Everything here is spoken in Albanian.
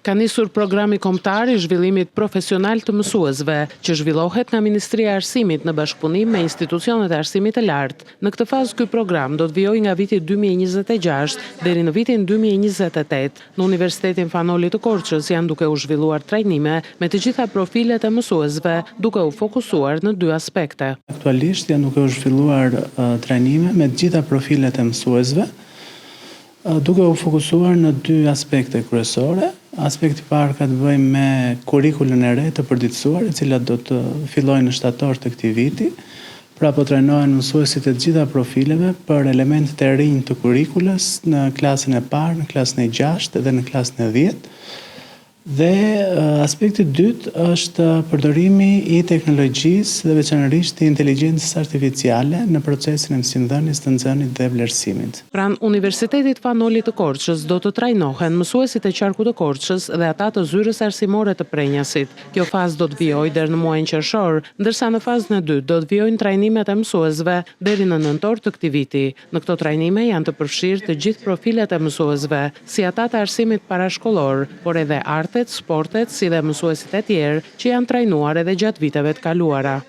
Ka nisur programi kombëtar i zhvillimit profesional të mësuesve, që zhvillohet nga Ministria e Arsimit në bashkëpunim me institucionet e arsimit të lartë. Në këtë fazë ky program do të vijojë nga viti 2026 deri në vitin 2028. Në Universitetin Fanoli të Korçës janë duke u zhvilluar trajnime me të gjitha profilet e mësuesve, duke u fokusuar në dy aspekte. Aktualisht janë duke u zhvilluar trajnime me të gjitha profilet e mësuesve, duke u fokusuar në dy aspekte kryesore. Aspekti i parë ka të bëjë me kurrikulën e re të përditësuar, e cila do të fillojë në shtator të këtij viti. Pra po trajnohen mësuesit e të gjitha profileve për elementet e rinj të kurrikulës në klasën e parë, në klasën e 6 dhe në klasën e 10. Dhe aspekti i dytë është përdorimi i teknologjisë dhe veçanërisht i inteligjencës artificiale në procesin e mësimdhënies, të nxënit dhe vlerësimit. Pranë Universitetit Fanoli të Korçës do të trajnohen mësuesit e qarkut të Korçës dhe ata të zyrës arsimore të Prenjasit. Kjo fazë do të vijojë deri në muajin qershor, ndërsa në fazën e dytë do të vijojnë trajnimet e mësuesve deri në nëntor të këtij viti. Në këto trajnime janë të përfshirë të gjithë profilet e mësuesve, si ata të arsimit parashkollor, por edhe sportet, si dhe mësuesit e tjerë që janë trajnuar edhe gjatë viteve të kaluara.